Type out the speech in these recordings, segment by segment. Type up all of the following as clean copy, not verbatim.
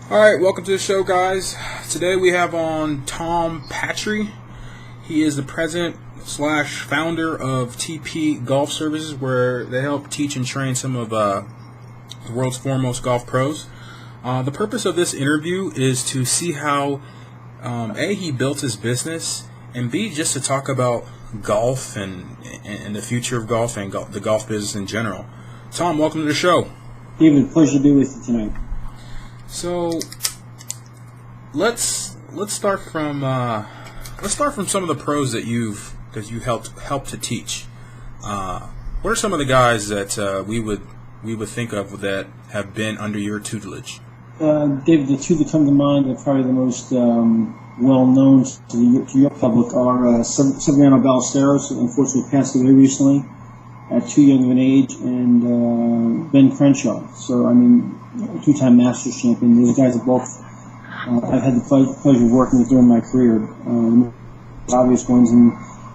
All right, welcome to the show, guys. Today we have on Tom Patri. He is the president slash founder of TP Golf Services, where they help teach and train some of the world's foremost golf pros. The purpose of this interview is to see how A, he built his business, and B, just to talk about golf and the future of golf and the golf business in general. Tom, welcome to the show. David, pleasure to be with you tonight. So let's start from some of the pros that you helped to teach. What are some of the guys that we would think of that have been under your tutelage? David, the two that come to mind are probably the most well-known to your public are Severiano Ballesteros, who unfortunately passed away recently at too young of an age, and Ben Crenshaw. So, I mean, two-time Masters champion. Those guys are both I've had the pleasure of working with during my career. Obvious ones, and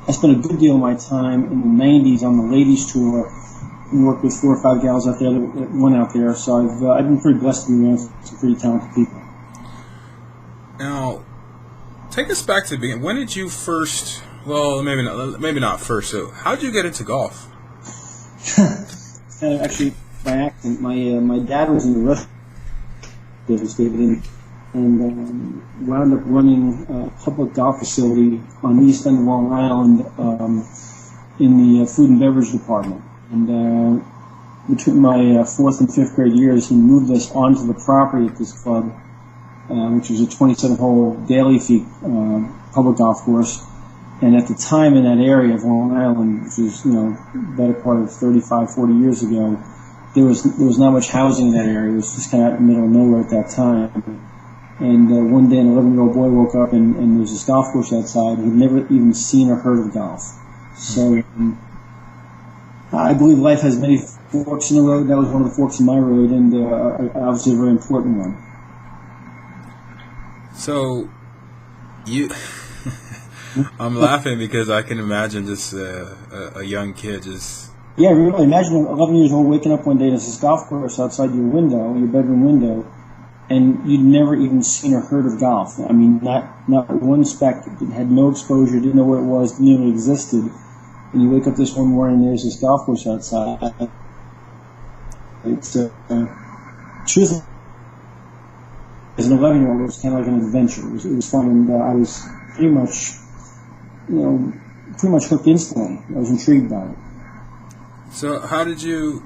I spent a good deal of my time in the 90s on the ladies tour. We worked with 4 or 5 gals out there that went out there, so I've been pretty blessed to be around some pretty talented people. Now, take us back to the beginning. When did you first? Well, maybe not first. So, how did you get into golf? Actually, by accident. My dad was in the restaurant business, David, and wound up running a public golf facility on the east end of Long Island in the food and beverage department. And between my 4th and 5th grade years, he moved us onto the property at this club, which was a 27-hole daily fee public golf course. And at the time in that area of Long Island, which was, better part of 35, 40 years ago, there was not much housing in that area. It was just kind of out in the middle of nowhere at that time. And one day an 11-year-old boy woke up and there was this golf course outside. He'd never even seen or heard of golf. So I believe life has many forks in the road. That was one of the forks in my road, and obviously a very important one. So, I'm laughing because I can imagine just a young kid just... Yeah, really. Imagine 11 years old waking up one day and there's this golf course outside your window, your bedroom window, and you'd never even seen or heard of golf. I mean, not one speck. Had no exposure, didn't know where it was, didn't even existed. And you wake up this one morning and there's this golf course outside. It's truthfully, as an 11-year-old, it was kind of like an adventure. It was fun, and I was pretty much hooked instantly. I was intrigued by it. So how did you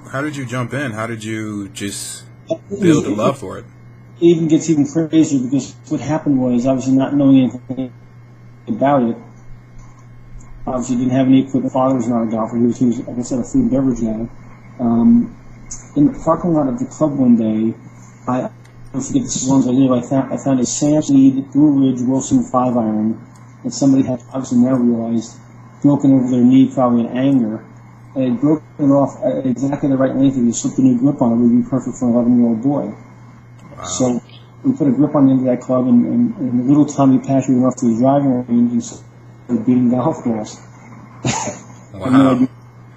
jump in? How did you just build a love for it? It even gets even crazier because what happened was, obviously not knowing anything about it, obviously didn't have any equipment. My father was not a golfer. He was, like I said, a food and beverage guy. In the parking lot of the club one day, I don't forget this as long as I live, I found a Sam Snead Blue Ridge Wilson 5-iron that somebody had obviously now realized broken over their knee, probably in anger. And it had broken off at exactly the right length. If you slipped a new grip on it, it would be perfect for an 11-year-old boy. Wow. So we put a grip on the end of that club, and the little Tommy Patri went off to the driving range and started beating golf balls. Wow.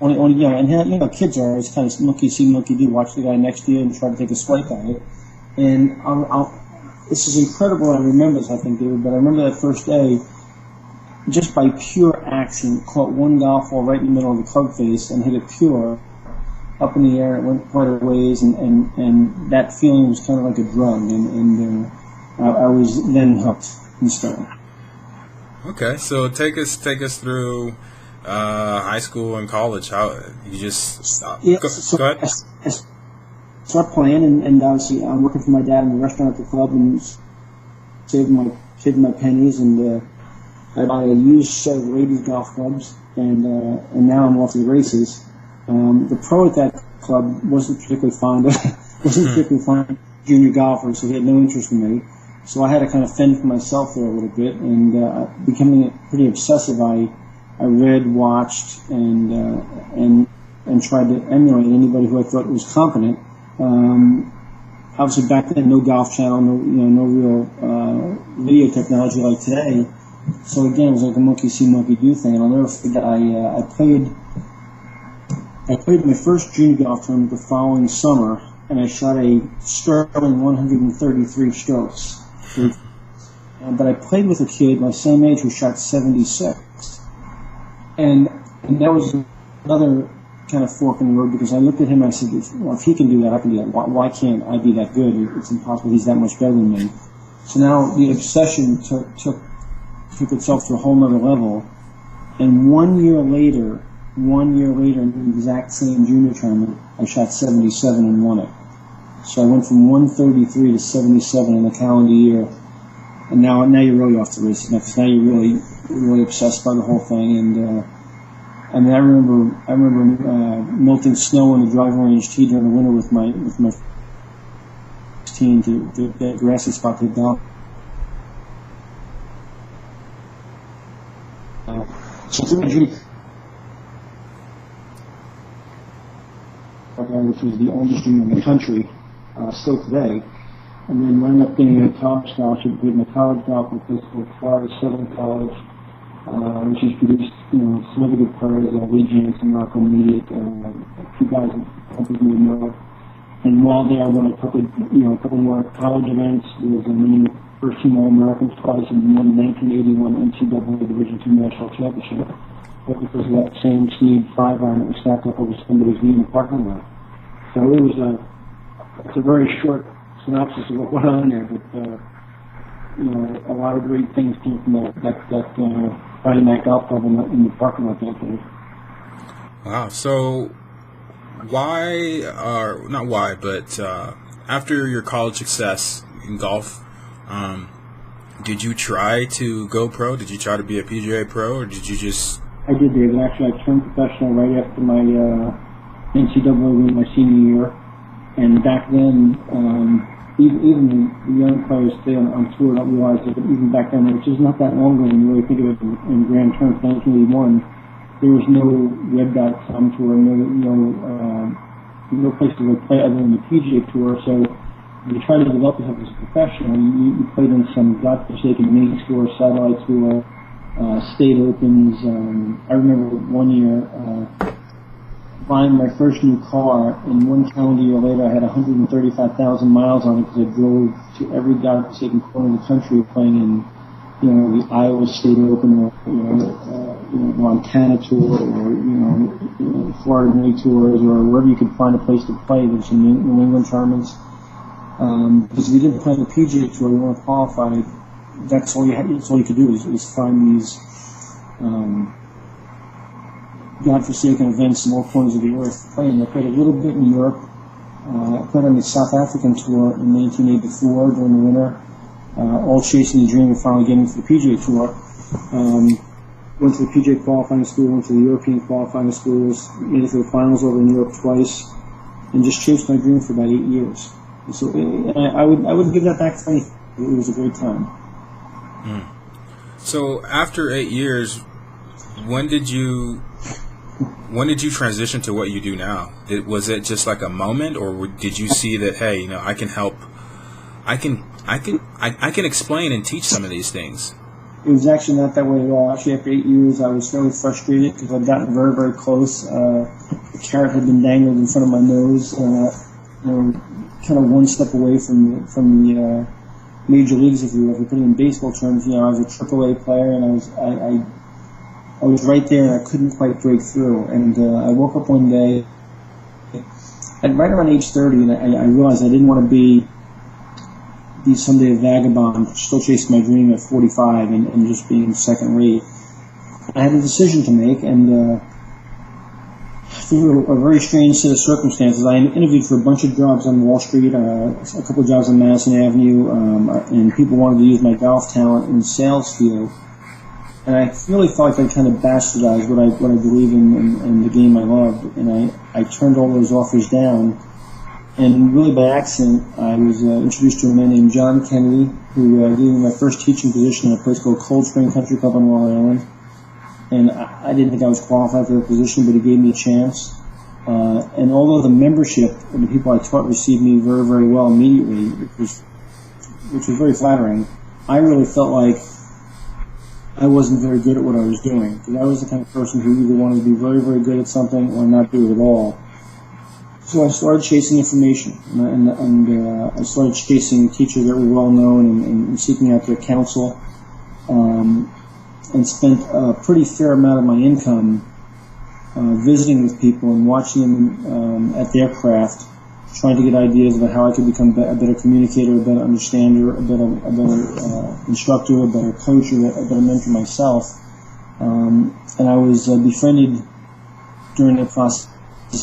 And kids are always kind of monkey see, monkey do. Watch the guy next to you and try to take a swipe at it. And this is incredible. I remember this, I think, David, but I remember that first day, just by pure accident, caught one golf ball right in the middle of the club face and hit it pure up in the air. It went quite a ways, and that feeling was kind of like a drug, and I was then hooked and started. Okay, so take us through high school and college. How you just stop? Yeah, go ahead. I started playing, and obviously I'm working for my dad in the restaurant at the club and saving my pennies, and I buy a used set of ladies golf clubs, and now I'm off to the races. The pro at that club wasn't particularly fond of junior golfers, so he had no interest in me. So I had to kind of fend for myself there a little bit, and becoming pretty obsessive. I read, watched, and tried to emulate anybody who I thought was competent. Obviously, back then, no golf channel, no real video technology like today. So again, it was like a monkey see, monkey do thing. And I'll never forget. I played my first junior golf tournament the following summer and I shot a sterling 133 strokes. But I played with a kid my same age who shot 76. And that was another kind of fork in the road, because I looked at him and I said, well, if he can do that, I can do that. Why can't I be that good? It's impossible. He's that much better than me. So now the obsession took itself to a whole nother level. And 1 year later, in the exact same junior tournament, I shot 77 and won it. So I went from 133 to 77 in the calendar year. And now you're really off the races, because now you're really obsessed by the whole thing. And I mean, I remember melting snow on the driving range tee during the winter with my team to get a grassy spot to hit down. So through my junior, which was the oldest junior in the country, still today. And then wound up getting a college scholarship with my college golf in a place called Florida Southern College, which has produced, some other good players, Lee Jansen, Rocco Medic, a few guys that companies would know. And while there, I won a couple more college events. There was a mini first team All-Americans twice, and won the 1981 NCAA Division II National Championship. But because of that same Sneed 5-iron that was stacked up over somebody's knee in the parking lot. So it's a very short synopsis of what went on there, but a lot of great things came from that finding that golf club in the parking lot that day. Wow. So after your college success in golf, did you try to go pro? Did you try to be a PGA pro, or did you just? I did, David. Actually, I turned professional right after my NCAA win my senior year, and back then. Even the young players today on tour don't realize that even back then, which is not that long ago when you really think of it in grand terms, 1981, there was no Web.com tour, no place to go play other than the PGA Tour. So you try to develop yourself as a professional. You played in some godforsaken mini tour, satellite tour, state opens. I remember one year buying my first new car, and 1 calendar year later I had 135,000 miles on it because I drove to every godforsaken corner of the country playing in, the Iowa State Open, or, Montana Tour, or, Florida Mini Tours, or wherever you could find a place to play. There's some New England tournaments. Because if you didn't play on the PGA Tour, you weren't qualified. That's all you could do is find these, godforsaken events in all corners of the earth. I played a little bit in Europe. I played on the South African tour in 1984 during the winter, all chasing the dream of finally getting to the PGA Tour. Went to the PGA qualifying school, went to the European qualifying schools, made it to the finals over in Europe twice, and just chased my dream for about 8 years. And so I wouldn't give that back for anything. It was a great time. So after 8 years, when did you transition to what you do now? Was it just like a moment, or did you see that, hey, I can help, I can explain and teach some of these things? It was actually not that way at all. Actually, after 8 years, I was fairly frustrated because I'd gotten very, very close. The carrot had been dangled in front of my nose, kind of one step away from the major leagues, if you will. If you put it in baseball terms, I was a AAA player, and I was right there, and I couldn't quite break through. And I woke up one day, right around age 30, and I realized I didn't want to be someday a vagabond, still chasing my dream at 45 and just being second rate. I had a decision to make, and through a very strange set of circumstances, I interviewed for a bunch of jobs on Wall Street, a couple of jobs on Madison Avenue, and people wanted to use my golf talent in the sales field. And I really felt like I kind of bastardized what I believe in and the game I loved, and I turned all those offers down. And really by accident, I was introduced to a man named John Kennedy, who gave me my first teaching position at a place called Cold Spring Country Club on Long Island. And I didn't think I was qualified for the position, but he gave me a chance. And although the membership and the people I taught received me very, very well immediately, which was very flattering, I really felt like I wasn't very good at what I was doing. Because I was the kind of person who either wanted to be very, very good at something or not do it at all. So I started chasing information, and I started chasing teachers that were well known and seeking out their counsel, and spent a pretty fair amount of my income visiting with people and watching them at their craft, trying to get ideas about how I could become a better communicator, a better understander, a better instructor, a better coach, or a better mentor myself. And I was befriended during the process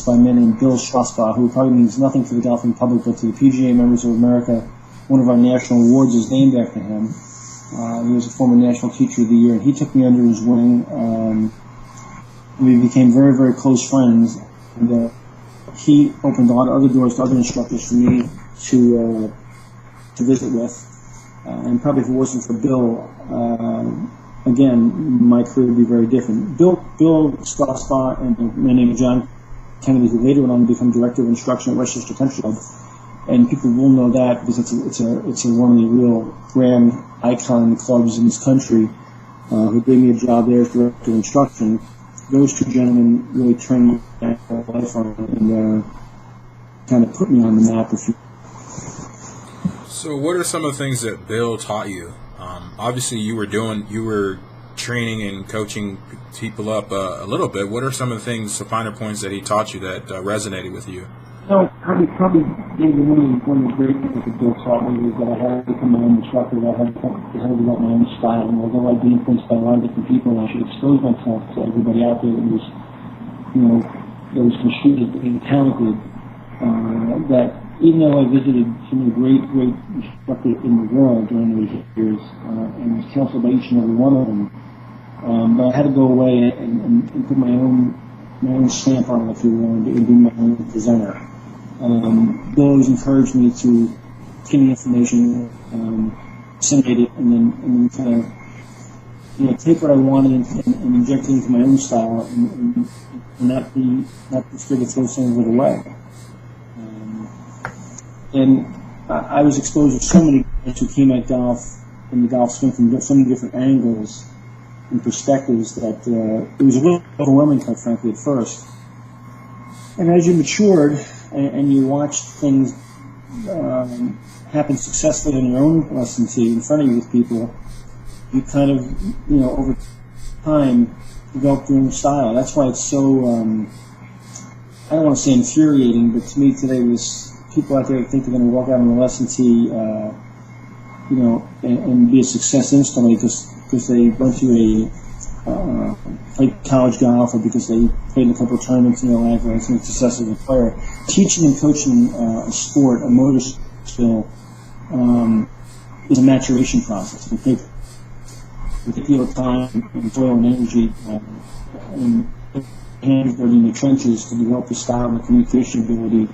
by a man named Bill Strasbaugh, who probably means nothing to the golfing public, but to the PGA members of America. One of our national awards is named after him. He was a former National Teacher of the Year, and he took me under his wing. We became very, very close friends, and he opened a lot of other doors to other instructors for me to visit with. And probably if it wasn't for Bill, again, my career would be very different. Bill Strasbaugh and a man named John Kennedy, who later went on to become Director of Instruction at Westchester Country Club, and people will know that because it's one of the real grand icon clubs in this country, who gave me a job there as Director of Instruction. Those two gentlemen really turned my life on and kind of put me on the map. So what are some of the things that Bill taught you? Obviously, you were training and coaching people up a little bit. What are some of the things, the finer points that he taught you that resonated with you? No, probably one of the great things that Bill taught me was that I had to become my own instructor. I had to develop my own style. And although I'd be influenced by a lot of different people, and I should expose myself to everybody out there that was, that was construed as being talented. That even though I visited some of the great instructors in the world during those years, and was counseled by each and every one of them, but I had to go away and put my own stamp on it, if you will, and be my own presenter. Bill always encouraged me to get the information, disseminate it, and then kind of take what I wanted and inject it into my own style, and not be afraid to throw some of it away. And I was exposed to so many guys who came at golf and the golf swing from so many different angles and perspectives that it was a little overwhelming, quite frankly, at first. And as you matured and you watched things happen successfully in your own lesson tee in front of you with people, you kind of, over time, developed your own style. That's why it's so, I don't want to say infuriating, but to me today was people out there that think they're going to walk out on the lesson tee, and be a success instantly because they went to played college golf, or because they played in a couple of tournaments in their life, or some success as a player. Teaching and coaching a sport, a motor skill, is a maturation process. It takes deal of time and toil and energy, and hands dirty in the trenches to develop the style and the communication ability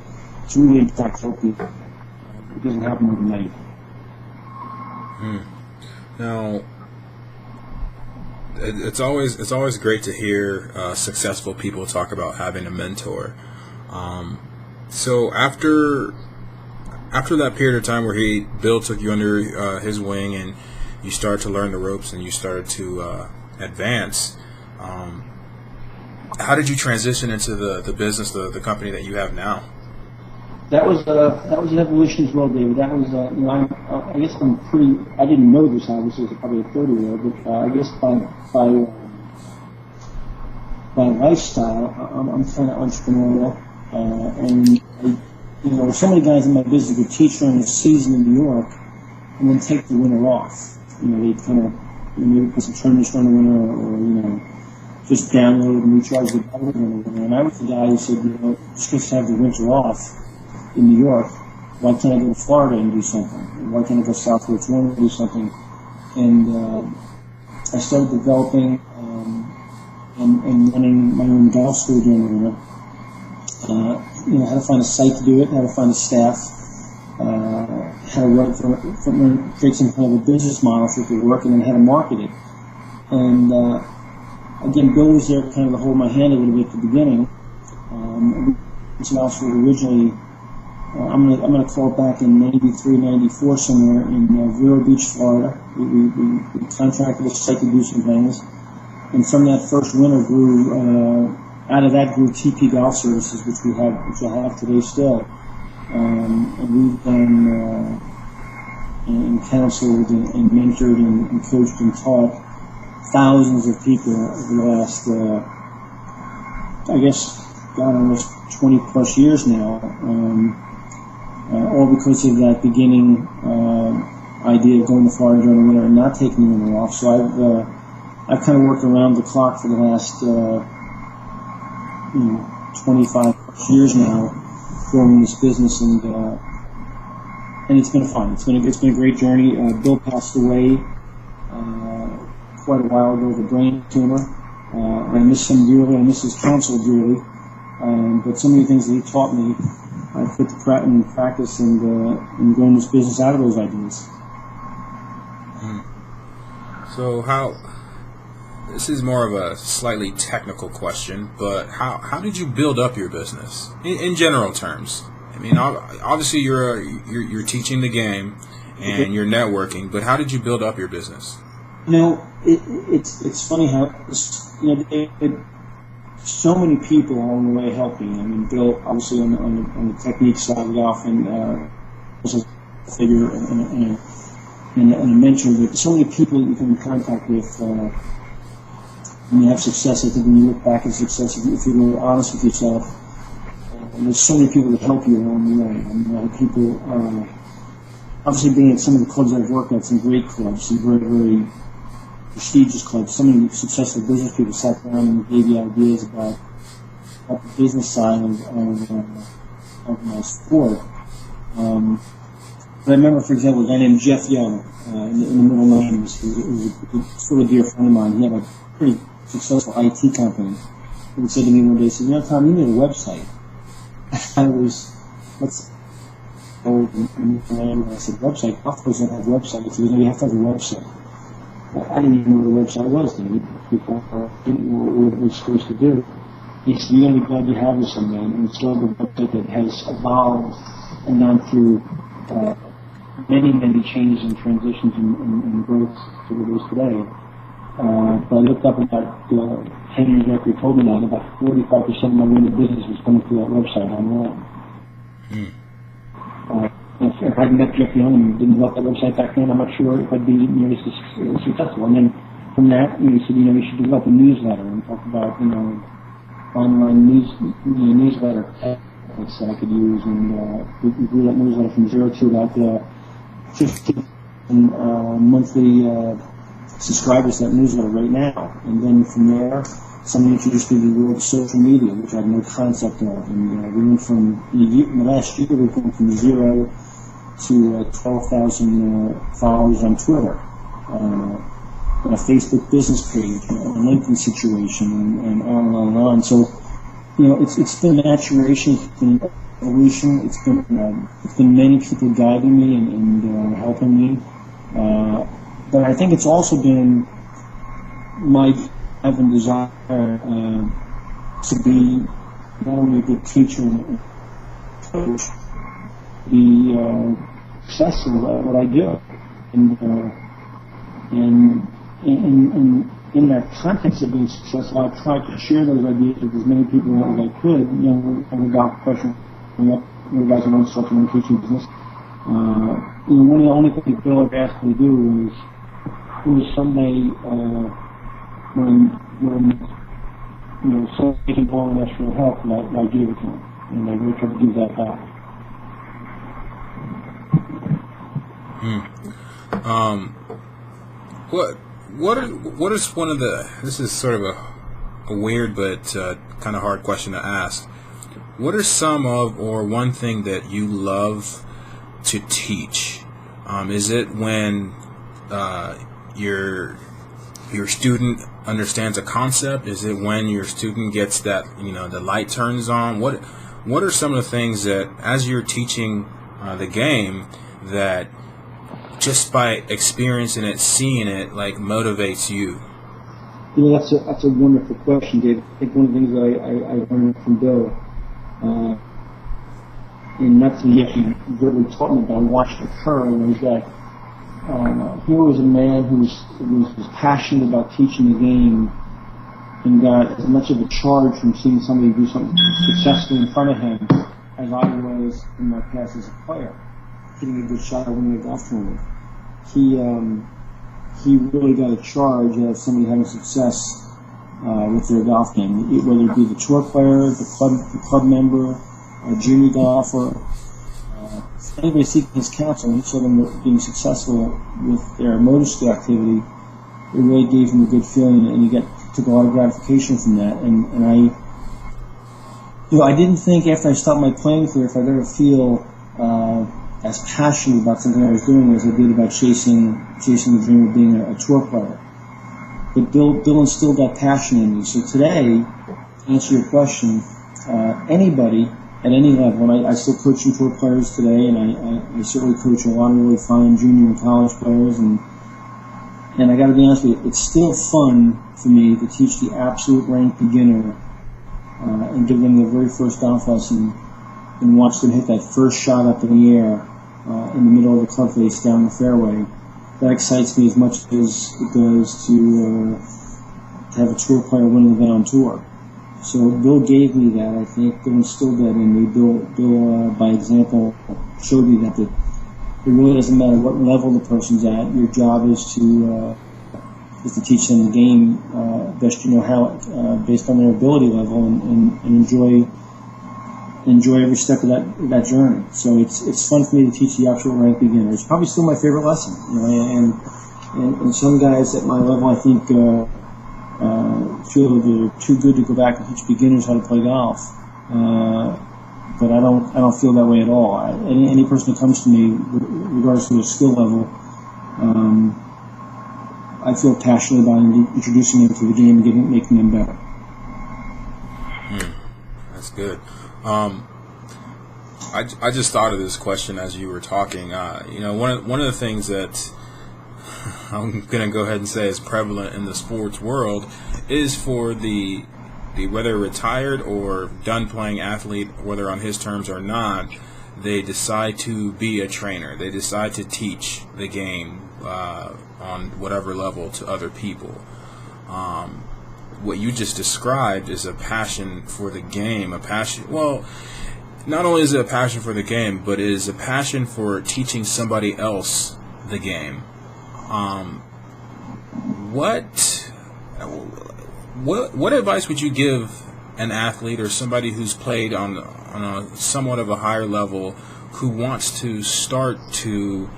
to really impact people. It doesn't happen overnight. Now, it's always great to hear successful people talk about having a mentor. So after that period of time where Bill took you under his wing and you started to learn the ropes and you started to advance, how did you transition into the business, the company that you have now? That was an evolution as well, David. That was, I guess I'm pretty. I didn't know this obviously as probably a 30-year-old, but I guess by lifestyle, I'm kind of entrepreneurial, and so many guys in my business would teach during the season in New York, and then take the winter off. They kind of maybe put some tournaments during the winter, or just download and recharge the battery during the winter. And I was the guy who said, just because to have the winter off in New York, why can't I go to Florida and do something? Why can't I go south to Florida and do something? And I started developing and running my own golf school during the winter. How to find a site to do it, how to find a staff, how to create some kind of a business model for it to work, and then how to market it. And again, Bill was there kind of to hold my hand a little bit at the beginning. Some else was originally. I'm gonna call it back in '93, '94 somewhere in Vero Beach, Florida. We contracted a site to do some things, and from that first winter grew out of that grew TP Golf Services, which I have today still. And we've done and counseled and mentored and coached and taught thousands of people over the last, I guess, God, almost 20 plus years now. All because of that beginning idea of going to Florida during the winter and not taking the winter off. So I've kind of worked around the clock for the last 25 plus years now, growing this business, and it's been fun. It's been a great journey. Bill passed away quite a while ago with a brain tumor. I miss him dearly. I miss his counsel dearly. But so many things that he taught me, I put in practice and growing this business out of those ideas. So this is more of a slightly technical question, but how did you build up your business in general terms? I mean, obviously you're teaching the game and you're networking, but how did you build up your business? It's funny how so many people along the way helping. I mean, Bill obviously on the technique side of golf and was a figure and a mentor, but so many people that you come in contact with when you have success. I think when you look back at success, if you're really honest with yourself, and there's so many people that help you along the way. I mean, a lot of people, obviously being at some of the clubs I've worked at, some great clubs, some very, very prestigious clubs. So many successful business people sat down and gave you ideas about the business side of my sport. But I remember, for example, a guy named Jeff Young, in the middle names, who was a sort of dear friend of mine. He had a pretty successful IT company. He said to me one day, he said, Tom, you need a website. I said, website? Golf pros don't have websites. He said, no, you have to have a website. I didn't even know what a website was. People didn't know what we were supposed to do. He said, you're going to be glad you have this someday. And it's still a website that has evolved and gone through many, many changes and transitions and growth to what it is today. But I looked up about 10 years after he told me that, about 45% of my winning business was coming through that website online. If I hadn't met Jeff Young and didn't develop that website back then, I'm not sure if I'd be nearly as successful. And then from that, he said, you should develop a newsletter and talk about, online newsletter techniques that I could use. And we grew that newsletter from 0 to about 15 monthly subscribers to that newsletter right now. And then from there, someone introduced me to the world of social media, which I had no concept of. And we went from, in the last year, we went from 0 to 12,000 followers on Twitter, a Facebook business page, a LinkedIn situation, and on and on and on. So, it's been maturation, it's been evolution, it's been many people guiding me and helping me. But I think it's also been my drive and desire to be not only a good teacher and coach, be successful at what I do, and in that context of being successful, I tried to share those ideas with as many people as I could. I'm a golf professional, guys in instruction and teaching business. One of the only things Bill ever asked me to do was someday when someone taking all and asked for help, and I gave it to him, and I really tried to give that back. What is one of the? This is sort of a weird but kind of hard question to ask. What are some of, or one thing that you love to teach? Is it when your student understands a concept? Is it when your student gets that, the light turns on? What are some of the things that, as you're teaching the game, that just by experiencing it, seeing it, like, motivates you? That's a wonderful question, Dave. I think one of the things I learned from Bill, and not something he actually really taught me, but I watched occur, was that here was a man who was passionate about teaching the game and got as much of a charge from seeing somebody do something successfully in front of him as I was in my past as a player, hitting a good shot or winning a golf tournament. He really got a charge of somebody having success with their golf game, whether it be the tour player, the club member, a junior golfer. Anybody seeking his counsel, and he saw them being successful with their motor skill activity, it really gave him a good feeling, and he took a lot of gratification from that. And I didn't think after I stopped my playing career if I'd ever feel as passionate about something I was doing as I did about chasing the dream of being a tour player. But Bill instilled that passion in me. So today, to answer your question, anybody at any level, and I still coach some tour players today, and I certainly coach a lot of really fine junior and college players, and I got to be honest with you, it's still fun for me to teach the absolute ranked beginner and give them their very first golf lesson and watch them hit that first shot up in the air in the middle of the club face down the fairway. That excites me as much as it does to have a tour player win an event on tour. So Bill gave me that. I think Bill instilled that in me. Bill by example, showed me that it really doesn't matter what level the person's at. Your job is to teach them the game best you know how, based on their ability level, and enjoy every step of that journey. So it's fun for me to teach the actual ranked beginner. It's probably still my favorite lesson. And some guys at my level, I think, feel that they're too good to go back and teach beginners how to play golf. But I don't feel that way at all. Any person that comes to me, regardless of their skill level, I feel passionate about introducing them to the game and making them better. That's good. I just thought of this question as you were talking. One of the things that I'm going to go ahead and say is prevalent in the sports world is for the whether retired or done playing athlete, whether on his terms or not, they decide to be a trainer. They decide to teach the game on whatever level to other people. What you just described is a passion for the game, not only is it a passion for the game, but it is a passion for teaching somebody else the game. What advice would you give an athlete or somebody who's played on a somewhat of a higher level who wants to start to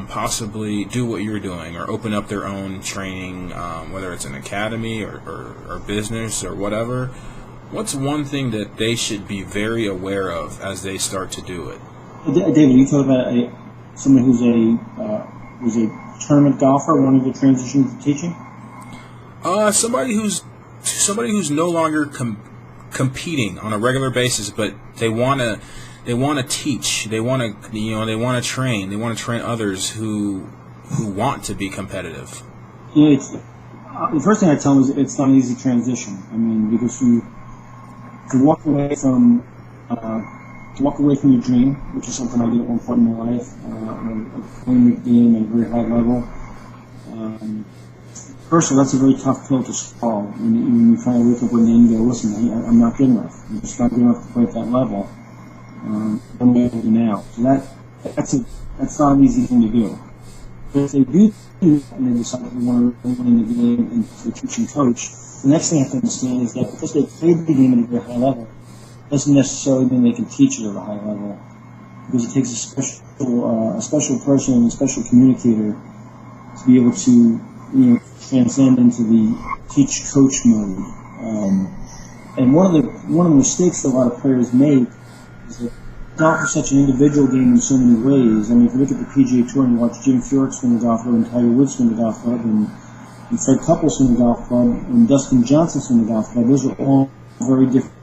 possibly do what you're doing or open up their own training, whether it's an academy or business or whatever? What's one thing that they should be very aware of as they start to do it? David, you talk about someone who's a tournament golfer wanting to transition to teaching? Somebody who's no longer competing on a regular basis, but they want to teach. They want to train. They want to train others who want to be competitive. The first thing I tell them is it's not an easy transition. I mean, because to walk away from your dream, which is something I did at one point in my life, playing the game at a very high level. First of all, that's a very tough pill to swallow. When you finally wake up one day and go, listen, I'm not good enough. I'm just not good enough to play at that level. I'm going to do now. So that's not an easy thing to do. But if they do and they decide that they want to win the game and to teach and coach, the next thing I have to understand is that because they played the game at a very high level, doesn't necessarily mean they can teach it at a high level. Because it takes a special person and a special communicator to be able to transcend into the teach-coach mode. And one of the mistakes that a lot of players make is that golf is such an individual game in so many ways. I mean, if you look at the PGA Tour and you watch Jim Furyk swing the golf club and Tiger Woods swing the golf club and Fred Couples swing the golf club and Dustin Johnson swing the golf club, those are all very different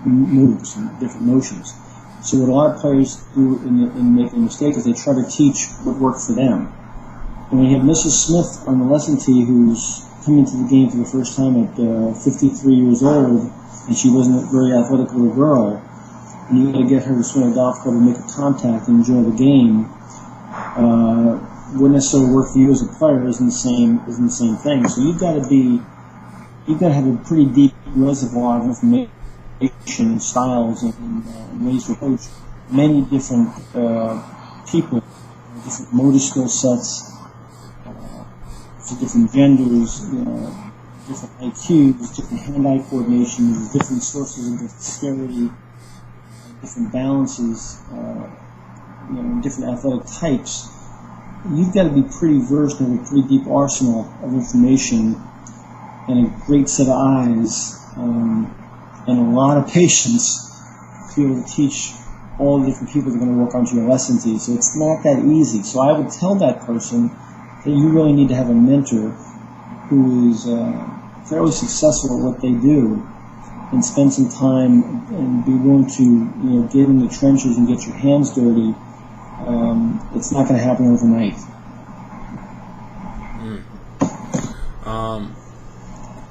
moves and different motions. So what a lot of players do in making a mistake is they try to teach what worked for them. And when you have Mrs. Smith on the lesson tee who's coming to the game for the first time at 53 years old, and she wasn't a very athletic little girl, and you got to get her to swing a golf club and make a contact and enjoy the game, wouldn't necessarily work for you as a player isn't the same thing. So you've got to you've got to have a pretty deep reservoir of information and styles and ways to approach many different people, different motor skill sets, for different genders, different IQs, different hand-eye coordinations, different sources of dexterity, different balances, different athletic types. You've got to be pretty versed in a pretty deep arsenal of information and a great set of eyes and a lot of patience to be able to teach all the different people that are going to work onto your lesson team. So it's not that easy. So I would tell that person that you really need to have a mentor who is fairly successful at what they do and spend some time and be willing to get in the trenches and get your hands dirty. It's not going to happen overnight.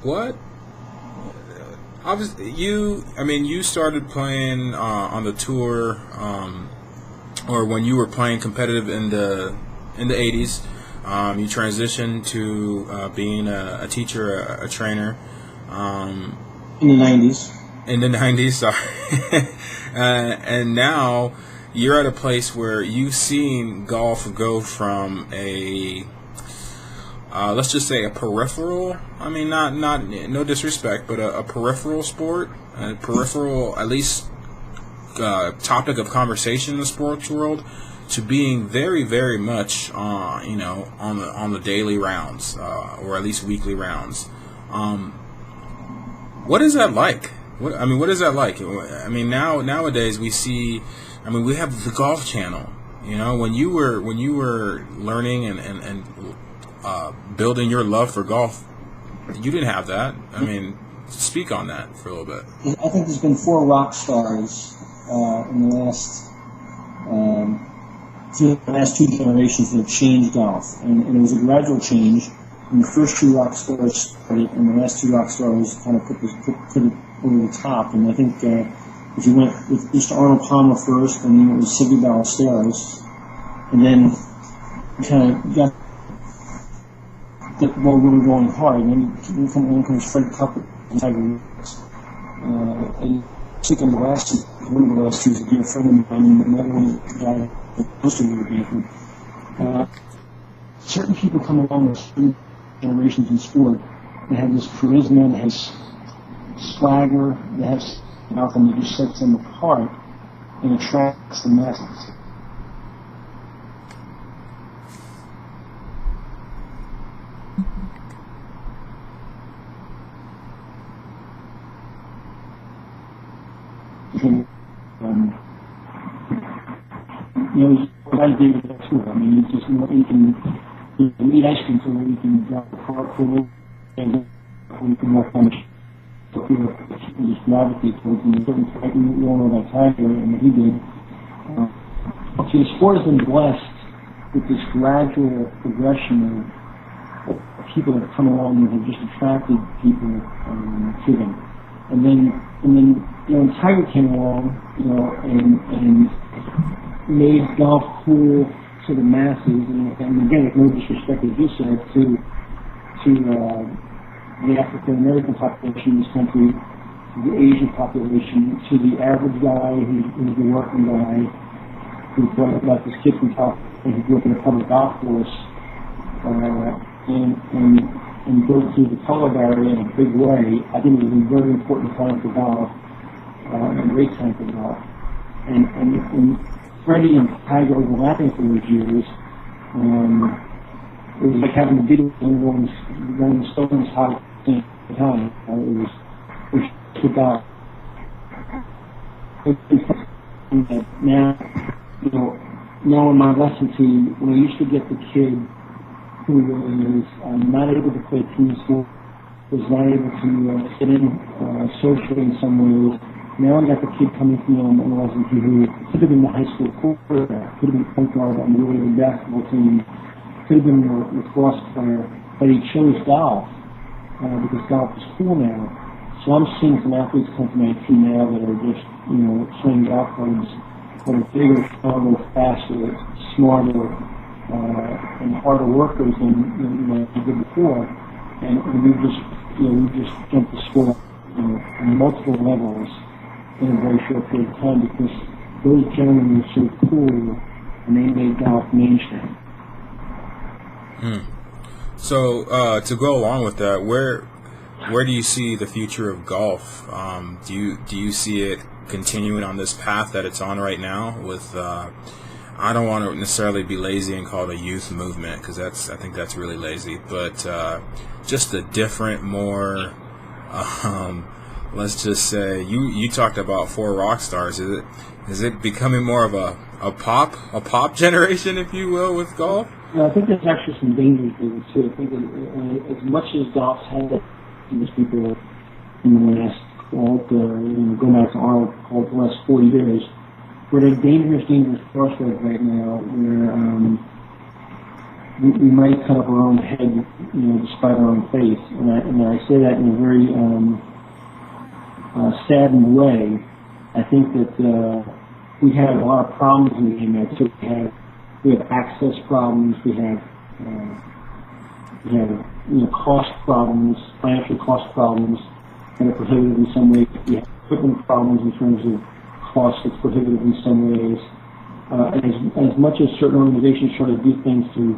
What? Obviously, you started playing on the tour, or when you were playing competitive in the 80s. You transitioned to being a teacher, a trainer. In the 90s. In the 90s, sorry. And now you're at a place where you've seen golf go from a let's just say a peripheral. I mean, not no disrespect, but a peripheral sport, a peripheral at least topic of conversation in the sports world, to being very, very much on the daily rounds or at least weekly rounds. What is that like? What is that like? I mean, nowadays we see. I mean, we have the Golf Channel. When you were learning and building your love for golf, you didn't have that. I mean, speak on that for a little bit. I think there's been 4 rock stars in the last 2 generations that have changed golf, and it was a gradual change. And the first 2 rock stars started, and the last 2 rock stars kind of put it over the top. And I think if you went with Mr. Arnold Palmer first, and then it was Siggy Ballesteros, and then you kind of got the ball really going hard. And then comes Fred Couples and Tiger Woods. And second to last, one of the last 2 is a dear friend of mine, and another one is the guy that most of you would be. Certain people come along with certain generations in sport that have this charisma, that has swagger, that has something that just sets them apart and attracts the masses. I agree with that too. I mean, you can eat ice cream, so you can drive a car for and you can walk on the people just gravitate towards him. You all know that Tiger and what he did. So the sport has been blessed with this gradual progression of people that have come along and have just attracted people to them. And then when Tiger came along, and made golf cool to the masses, and again, with no disrespect, as you said, to the African American population in this country, to the Asian population, to the average guy who's the working guy, who's like this kid from California who grew up in a public golf course, and go through the color barrier in a big way. I think it was a very important time for golf, and a great time for golf. And Freddie and Tiger overlapping for those years, it was like having the Beatles and Rolling Stones hot at the same time. It was about now in my lesson team, when I used to get the kid who was not able to play team sport, was not able to fit in socially in some ways. Now I got the kid coming from me on lesson team who could have been the high school quarterback, could have been point guard on the really good basketball team, could have been the lacrosse player, but he chose golf because golf is cool now. So I'm seeing some athletes come to my team now that are just, swinging golf clubs that are bigger, stronger, faster, smarter, and harder workers than I did before. And we just we just jumped the score, on multiple levels in a very short period of time because those gentlemen were so cool and they made golf mainstream. So to go along with that, where do you see the future of golf? Do you see it continuing on this path that it's on right now? With I don't want to necessarily be lazy and call it a youth movement because I think that's really lazy. But just a different, more let's just say you talked about 4 rock stars. Is it becoming more of a pop generation, if you will, with golf? I think there's actually some dangers in it too. I think that, as much as golf's had these people in the last, going back to Arnold, the last 40 years, we're at a dangerous crossroads right now where we might cut off our own head, despite our own faith. And I say that in a very saddened way. I think that we have a lot of problems in the game now too. We have access problems. We have cost problems, financial cost problems that are prohibitive in some ways. We have equipment problems in terms of cost that's prohibitive in some ways. And as much as certain organizations try to do things to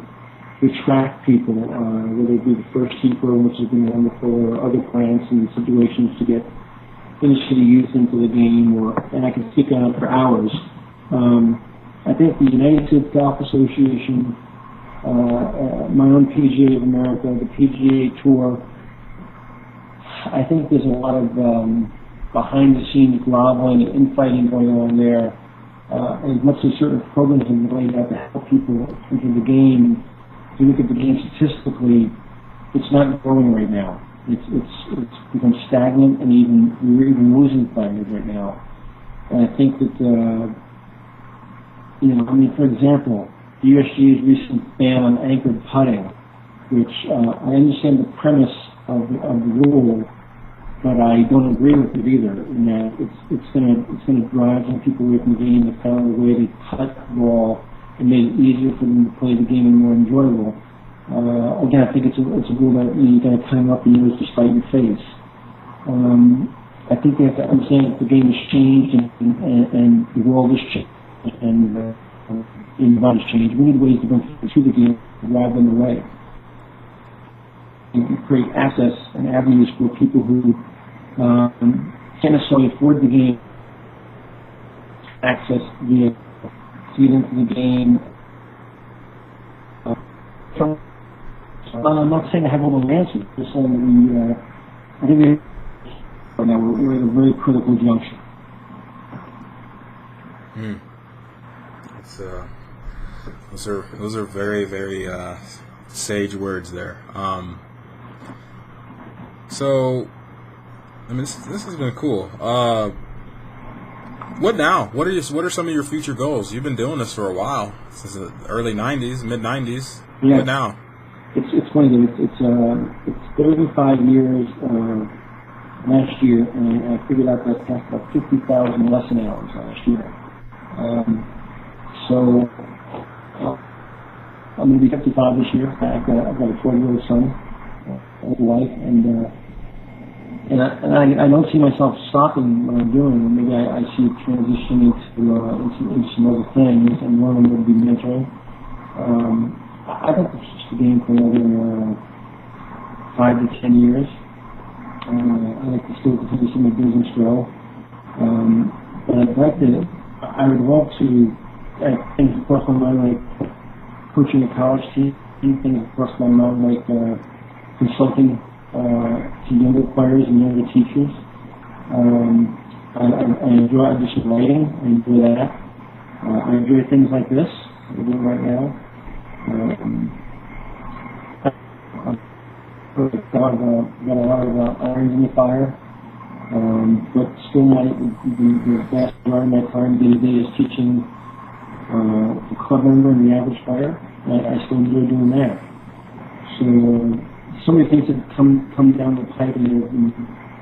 attract people, whether it be the first tee program, which has been wonderful, or other grants and situations to get inner city youth into the game, and I can speak on it for hours. I think the United States Golf Association, my own PGA of America, the PGA Tour, I think there's a lot of behind-the-scenes groveling and infighting going on there. As much as certain programs have been laid out to help people into the game, if you look at the game statistically, it's not growing right now. It's become stagnant, and we're even losing players right now. And I think that for example, the USGA's recent ban on anchored putting, which I understand the premise of the rule, but I don't agree with it either. In that it's going to drive some people away from the game. They found a way to cut the ball and made it easier for them to play the game and more enjoyable. Again, I think it's a rule that you got to climb up and use to spite your face. I think they have to understand that the game has changed and the world has changed. And the environment change. We need ways to bring people to the game rather than away. And create access and avenues for people who can't necessarily afford the game, access via feed into the game. I'm not saying I have all the answers. I'm just saying that I think right now we're at a very critical juncture. Those are very, very sage words there. So, this has been cool. What now? What are some of your future goals? You've been doing this for a while, since the early '90s, mid '90s. Yeah. What now? It's funny. It's 35 years last year, and I figured out that I passed about 50,000 lesson hours last year. So I'm going to be 55 this year. I've got a 12-year-old son, a wife, and I don't see myself stopping what I'm doing. Maybe I see it transitioning into some other things, and one of them would be mentoring. I'd like to teach the game for another 5 to 10 years. I'd like to still continue to see my business grow. But I would love to, things across my mind like coaching a college team, things across my mind like consulting to younger players and younger teachers. I do some writing. I enjoy that. I enjoy things like this we're doing right now. I've got a lot of irons in the fire, but still the vast majority of my time day-to-day is teaching the club member and the average player. I still enjoy doing that. So many things have come down the pipe and have been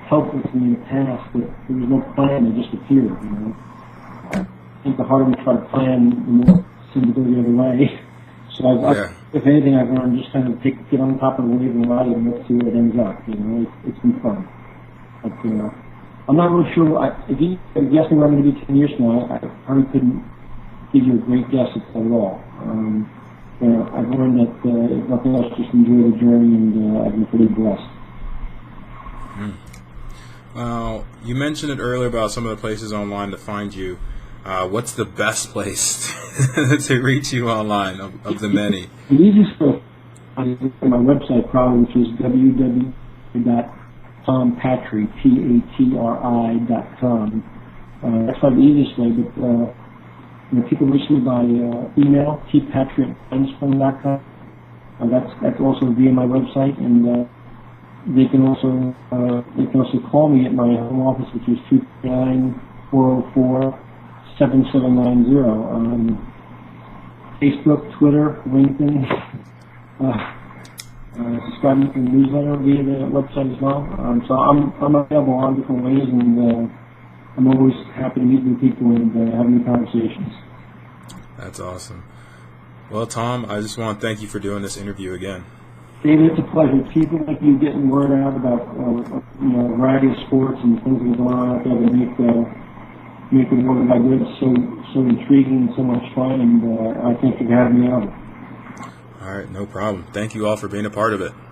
helpful to me in the past, but there was no plan, they just appeared, I think the harder we try to plan, the more it seems to go the other way. So I've if anything, I've learned just kind of get on top of the wave and ride it and let's see where it ends up. It's been fun. But, I'm not really sure. If you guessed me where I'm going to be 10 years from now, I probably couldn't give you a great guess at all. I've learned that if nothing else, just enjoy the journey, and I've been pretty blessed. You mentioned it earlier about some of the places online to find you. What's the best place to reach you online of the many? The easiest way on my website, probably, which is www.tompatri.com. That's probably the easiest way, but people reach me by email, tpatri@timespring.com. That's also via my website, and they can also call me at my home office, which is 239-404-7790. Facebook, Twitter, LinkedIn. Subscribe to the newsletter via the website as well. So I'm available on different ways, and I'm always happy to meet new people and have new conversations. That's awesome. Well, Tom, I just want to thank you for doing this interview again. David, it's a pleasure. People like you getting word out about a variety of sports and things that are going on out there that make the world of my good so intriguing and so much fun. And I thank you for having me on. All right, no problem. Thank you all for being a part of it.